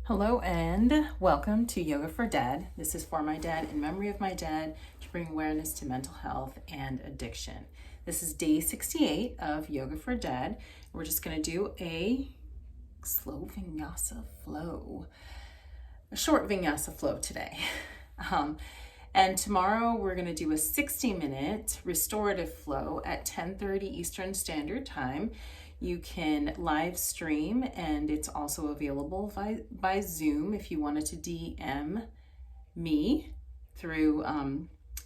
Hello and welcome to Yoga for Dad. This is for my dad, in memory of my dad, to bring awareness to mental health and addiction. This is day 68 of Yoga for Dad. We're just going to do a slow vinyasa flow, a short vinyasa flow today. And tomorrow we're going to do a 60-minute restorative flow at 10:30 Eastern Standard Time. You can live stream, and it's also available by Zoom if you wanted to DM me through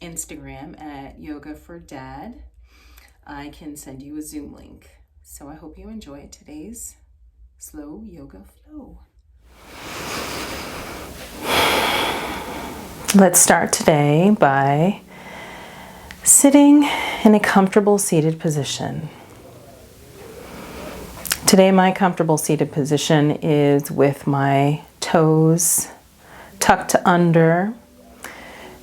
Instagram at Yoga for Dad. I can send you a Zoom link. So I hope you enjoy today's slow yoga flow. Let's start today by sitting in a comfortable seated position. Today, my comfortable seated position is with my toes tucked under,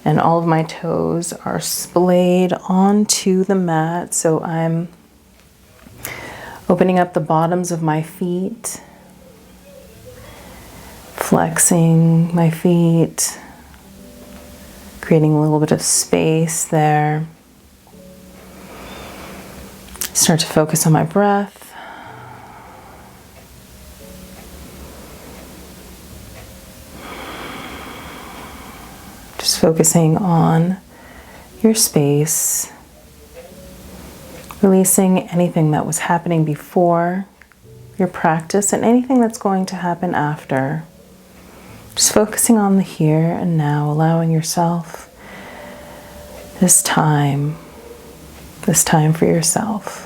and all of my toes are splayed onto the mat. So I'm opening up the bottoms of my feet, flexing my feet, creating a little bit of space there. Start to focus on my breath. Just focusing on your space, releasing anything that was happening before your practice and anything that's going to happen after. Just focusing on the here and now, allowing yourself this time for yourself.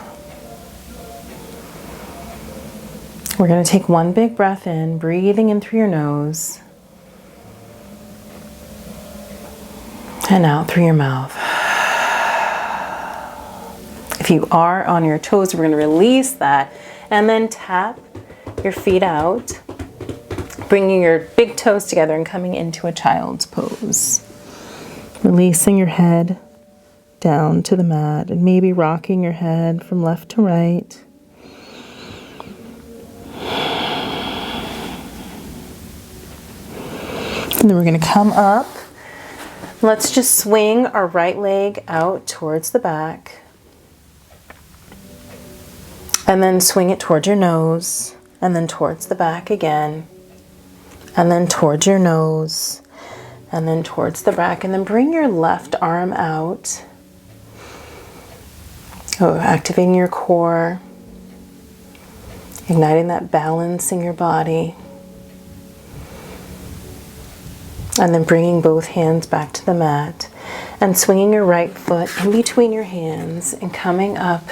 We're going to take one big breath in, breathing in through your nose, and out through your mouth. If you are on your toes, we're going to release that and then tap your feet out, bringing your big toes together and coming into a child's pose. Releasing your head down to the mat and maybe rocking your head from left to right. And then we're going to come up. Let's just swing our right leg out towards the back. And then swing it towards your nose. And then towards the back again. And then towards your nose. And then towards the back. And then bring your left arm out. Oh, activating your core. Igniting that balance in your body. And then bringing both hands back to the mat and swinging your right foot in between your hands and coming up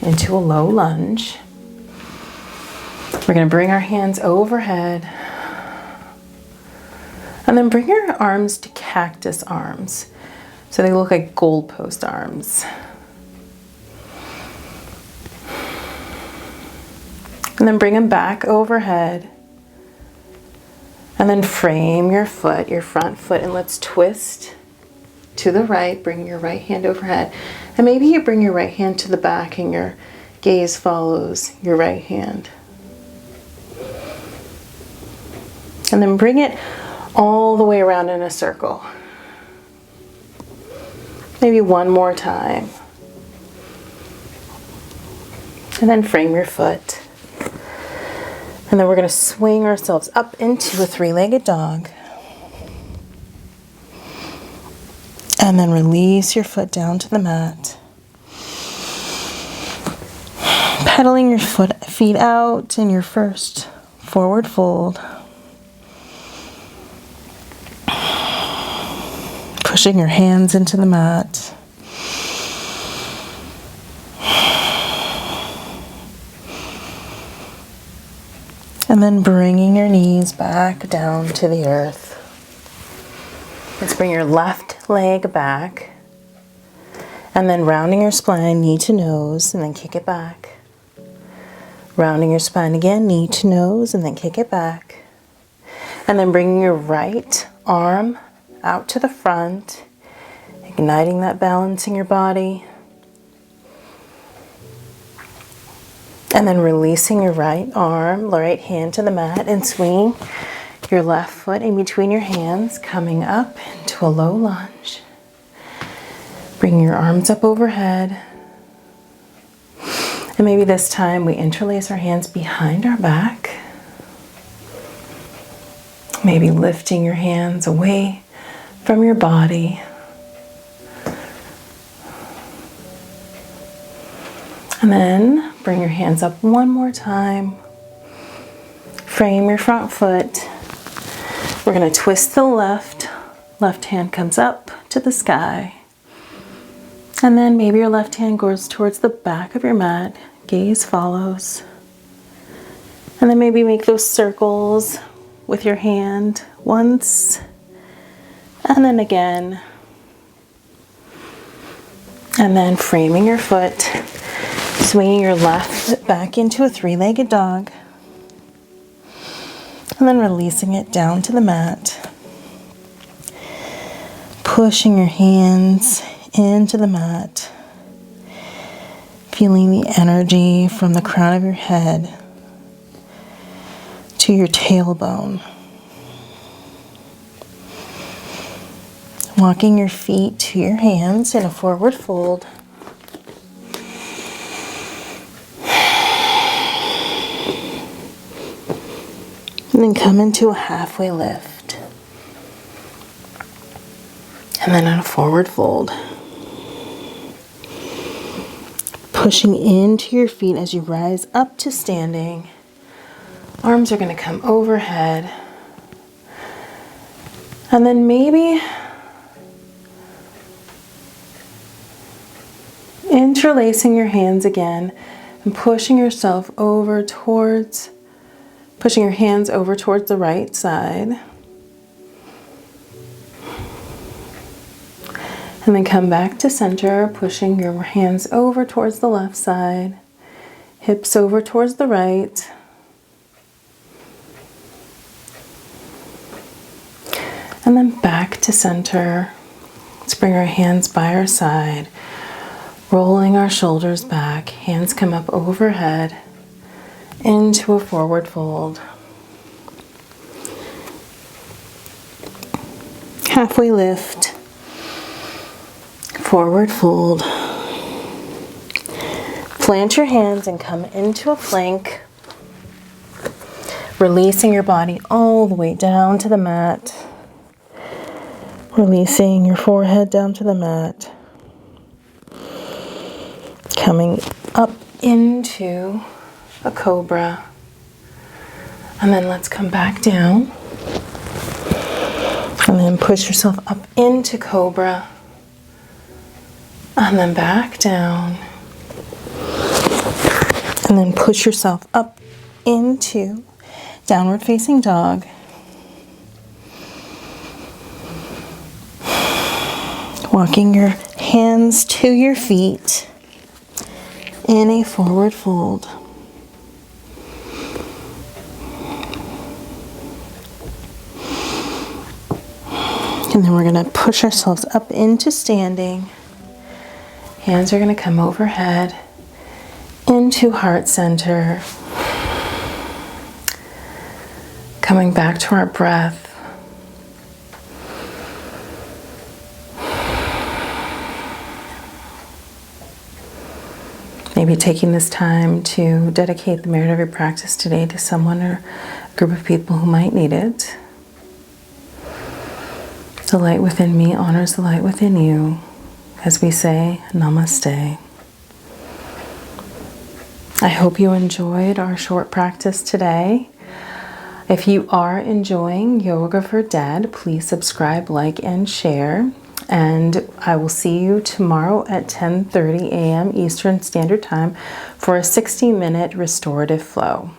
into a low lunge. We're going to bring our hands overhead and then bring your arms to cactus arms so they look like goalpost arms. And then bring them back overhead. And then frame your foot, your front foot, and let's twist to the right. Bring your right hand overhead. And maybe you bring your right hand to the back and your gaze follows your right hand. And then bring it all the way around in a circle. Maybe one more time. And then frame your foot. And then we're going to swing ourselves up into a three-legged dog. And then release your foot down to the mat. Pedaling your feet out in your first forward fold. Pushing your hands into the mat. And then bringing your knees back down to the earth. Let's bring your left leg back. And then rounding your spine, knee to nose, and then kick it back. Rounding your spine again, knee to nose, and then kick it back. And then bringing your right arm out to the front, igniting that balance in your body. And then releasing your right arm, right hand to the mat and swinging your left foot in between your hands, coming up into a low lunge. Bring your arms up overhead. And maybe this time we interlace our hands behind our back. Maybe lifting your hands away from your body. And then bring your hands up one more time. Frame your front foot. We're going to twist the left. Left hand comes up to the sky. And then maybe your left hand goes towards the back of your mat. Gaze follows. And then maybe make those circles with your hand once. And then again. And then framing your foot. Swinging your left foot back into a three-legged dog. And then releasing it down to the mat. Pushing your hands into the mat. Feeling the energy from the crown of your head to your tailbone. Walking your feet to your hands in a forward fold. And then come into a halfway lift. And then on a forward fold. Pushing into your feet as you rise up to standing. Arms are going to come overhead. And then maybe interlacing your hands again and pushing yourself over towards pushing your hands over towards the right side. And then come back to center, pushing your hands over towards the left side. Hips over towards the right. And then back to center. Let's bring our hands by our side. Rolling our shoulders back. Hands come up overhead. Into a forward fold. Halfway lift. Forward fold. Plant your hands and come into a plank. Releasing your body all the way down to the mat. Releasing your forehead down to the mat. Coming up into a cobra. And then let's come back down. And then push yourself up into cobra. And then back down. And then push yourself up into downward facing dog. Walking your hands to your feet in a forward fold. And then we're going to push ourselves up into standing. Hands are going to come overhead into heart center. Coming back to our breath. Maybe taking this time to dedicate the merit of your practice today to someone or a group of people who might need it. The light within me honors the light within you, as we say, Namaste. I hope you enjoyed our short practice today. If you are enjoying Yoga for Dead, please subscribe, like, and share. And I will see you tomorrow at 10:30 a.m. Eastern Standard Time for a 60-minute restorative flow.